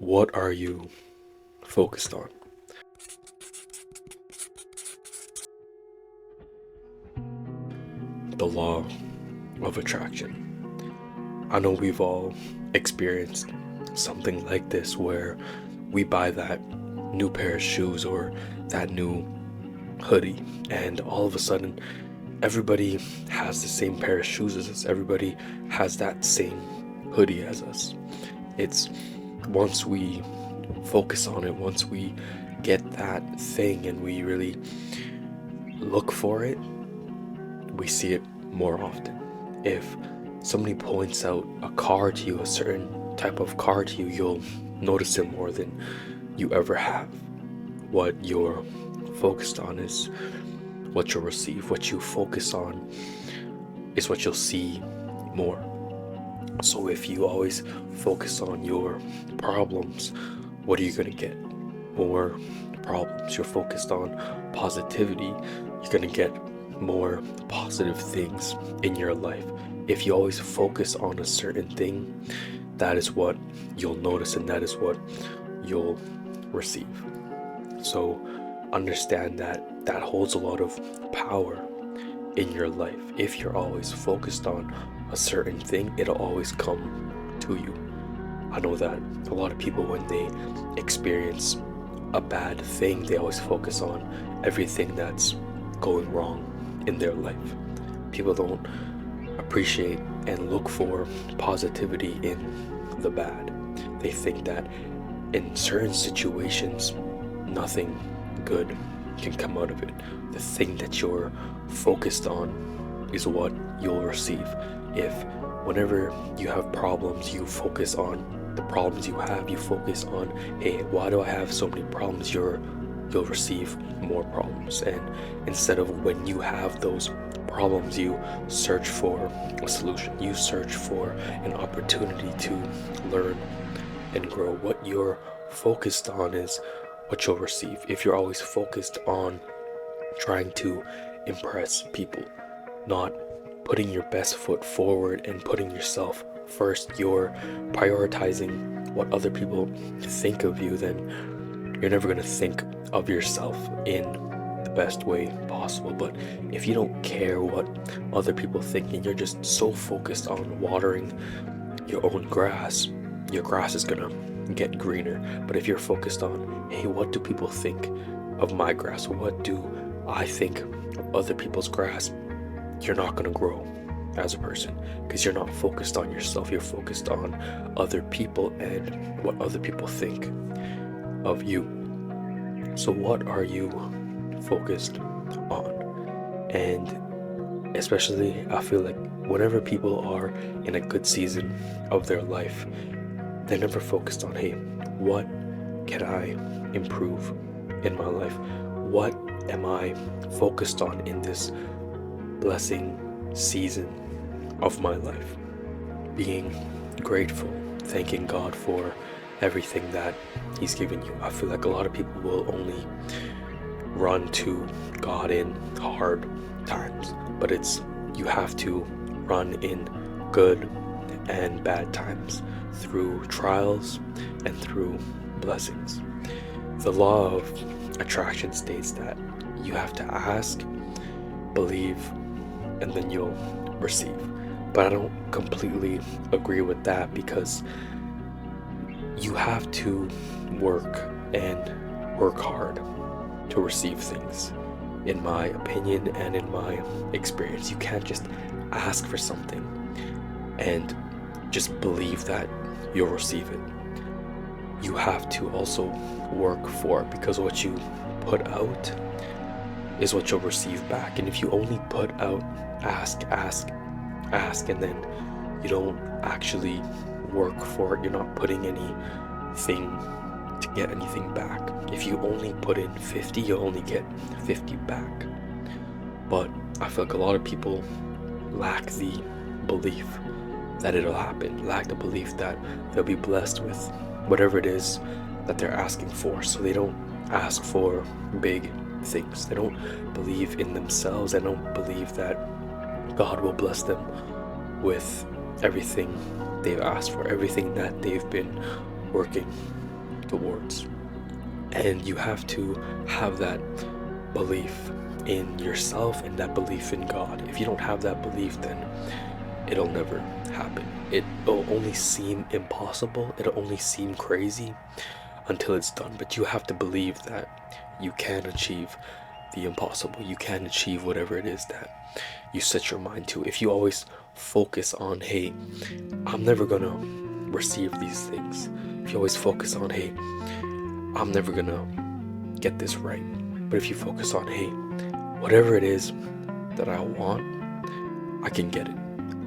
What are you focused on? The law of attraction. I know we've all experienced something like this where we buy that new pair of shoes or that new hoodie, and all of a sudden, everybody has the same pair of shoes as us. Everybody has that same hoodie as us. It's once we focus on it, once we get that thing and we really look for it, we see it more often. If somebody points out a car to you, a certain type of car to you, you'll notice it more than you ever have. What you're focused on is what you'll receive. What you focus on is what you'll see more. So if you always focus on your problems, what are you going to get? More problems. You're focused on positivity, you're going to get more positive things in your life. If you always focus on a certain thing, that is what you'll notice and that is what you'll receive. So understand that that holds a lot of power in your life. If you're always focused on a certain thing, it'll always come to you. I know that a lot of people, when they experience a bad thing, they always focus on everything that's going wrong in their life. People don't appreciate and look for positivity in the bad. They think that in certain situations, nothing good can come out of it. The thing that you're focused on is what you'll receive. If whenever you have problems, you focus on the problems you have, you focus on, hey, why do I have so many problems? You'll receive more problems. And instead of when you have those problems, you search for a solution. You search for an opportunity to learn and grow. What you're focused on is what you'll receive. If you're always focused on trying to impress people, not putting your best foot forward and putting yourself first, you're prioritizing what other people think of you, then you're never going to think of yourself in the best way possible. But if you don't care what other people think and you're just so focused on watering your own grass, your grass is going to get greener. But if you're focused on, hey, what do people think of my grass? What do I think of other people's grass? You're not going to grow as a person because you're not focused on yourself. You're focused on other people and what other people think of you. So what are you focused on? And especially, I feel like whenever people are in a good season of their life, they're never focused on, hey, what can I improve in my life? What am I focused on in this blessing season of my life? Being grateful, thanking God for everything that He's given you. I feel like a lot of people will only run to God in hard times, but you have to run in good and bad times, through trials and through blessings. The law of attraction states that you have to ask, believe, and then you'll receive. But I don't completely agree with that, because you have to work and work hard to receive things, in my opinion and in my experience. You can't just ask for something and just believe that you'll receive it. You have to also work for it, because what you put out is what you'll receive back. And if you only put out ask, and then you don't actually work for it, you're not putting anything to get anything back. If you only put in 50, you'll only get 50 back. But I feel like a lot of people lack the belief that it'll happen, lack the belief that they'll be blessed with whatever it is that they're asking for. So they don't ask for big things. They don't believe in themselves. They don't believe that God will bless them with everything they've asked for, everything that they've been working towards. And you have to have that belief in yourself and that belief in God. If you don't have that belief, then it'll never happen. It'll only seem impossible, it'll only seem crazy until it's done. But you have to believe that you can achieve the impossible. You can achieve whatever it is that you set your mind to. If you always focus on, hey, I'm never gonna receive these things. If you always focus on, hey, I'm never gonna get this right. But if you focus on, hey, whatever it is that I want, I can get it.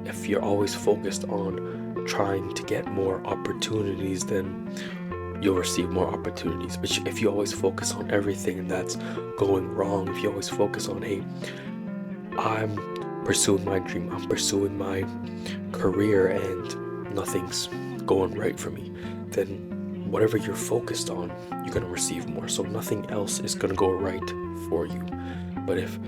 If you're always focused on trying to get more opportunities, then you'll receive more opportunities. But if you always focus on everything that's going wrong, if you always focus on, hey, I'm pursuing my dream, I'm pursuing my career, and nothing's going right for me, then whatever you're focused on, you're going to receive more. So nothing else is going to go right for you. But if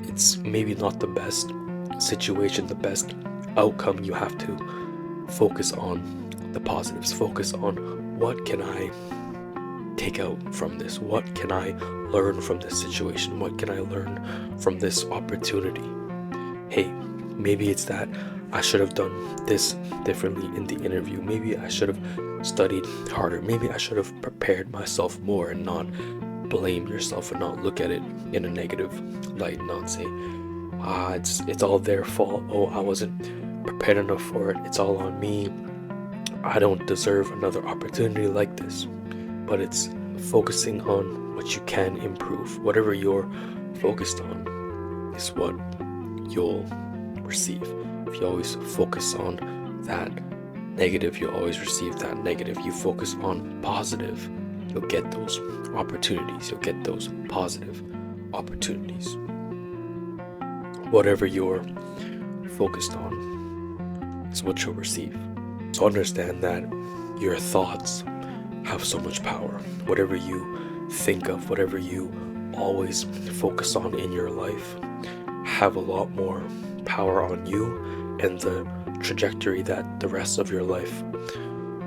it's maybe not the best situation, the best outcome, you have to focus on the positives. Focus on, what can I take out from this? What can I learn from this situation? What can I learn from this opportunity? Hey, maybe it's that I should have done this differently in the interview. Maybe I should have studied harder. Maybe I should have prepared myself more, and not blame yourself and not look at it in a negative light, not say, it's all their fault. Oh, I wasn't prepared enough for it. It's all on me. I don't deserve another opportunity like this. But it's focusing on what you can improve. Whatever you're focused on is what you'll receive. If you always focus on that negative, you'll always receive that negative. You focus on positive, you'll get those opportunities. You'll get those positive opportunities. Whatever you're focused on is what you'll receive. So understand that your thoughts have so much power. Whatever you think of, whatever you always focus on in your life, have a lot more power on you and the trajectory that the rest of your life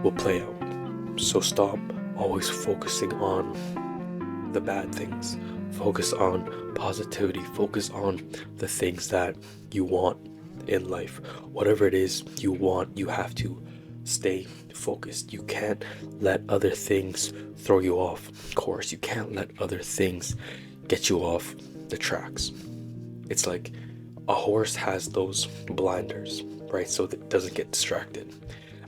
will play out. So stop always focusing on the bad things. Focus on positivity. Focus on the things that you want in life. Whatever it is you want, you have to stay focused. You can't let other things throw you off course. You can't let other things get you off the tracks. It's like a horse has those blinders, right? So that it doesn't get distracted.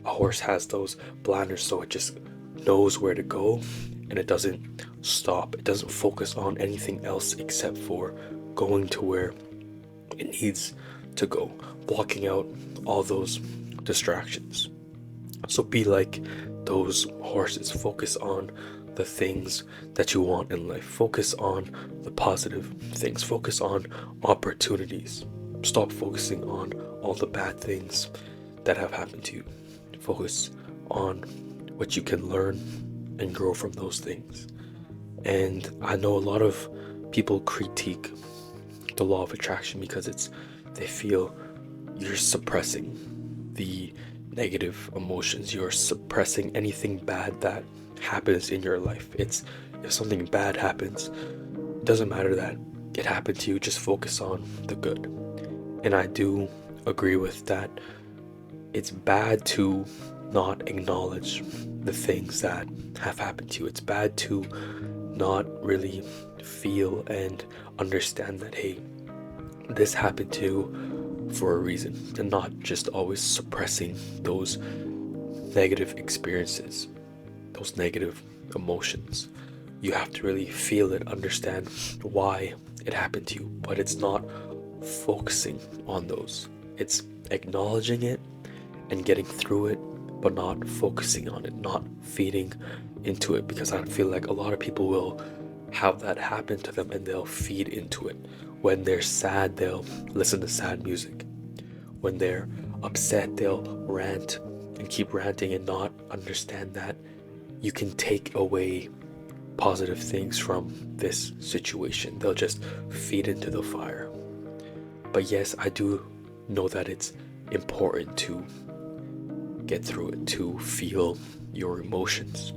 A horse has those blinders so it just knows where to go, and it doesn't stop. It doesn't focus on anything else except for going to where it needs to go, blocking out all those distractions. So be like those horses. Focus on the things that you want in life. Focus on the positive things. Focus on opportunities. Stop focusing on all the bad things that have happened to you. Focus on what you can learn and grow from those things. And I know a lot of people critique the law of attraction because they feel you're suppressing the negative emotions. You're suppressing anything bad that happens in your life. If something bad happens, it doesn't matter that it happened to you, just focus on the good. And I do agree with that. It's bad to not acknowledge the things that have happened to you. It's bad to not really feel and understand that, hey, this happened to you for a reason, and not just always suppressing those negative experiences, those negative emotions. You have to really feel it, understand why it happened to you, but it's not focusing on those. It's acknowledging it and getting through it, but not focusing on it, not feeding into it, because I feel like a lot of people will have that happen to them and they'll feed into it. When they're sad, they'll listen to sad music. When they're upset, they'll rant and keep ranting and not understand that you can take away positive things from this situation. They'll just feed into the fire. But yes, I do know that it's important to get through it, to feel your emotions,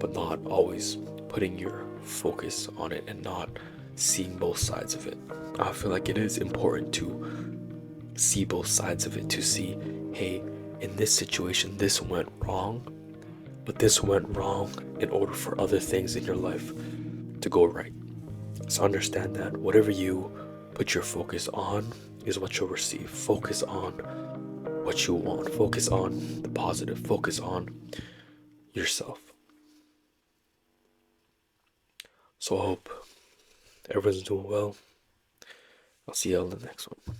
but not always putting your focus on it and not seeing both sides of it. I feel like it is important to see both sides of it, to see, hey, in this situation, this went wrong, but this went wrong in order for other things in your life to go right. So understand that whatever you put your focus on is what you'll receive. Focus on what you want. Focus on the positive. Focus on yourself. So I hope everyone's doing well. I'll see you on the next one.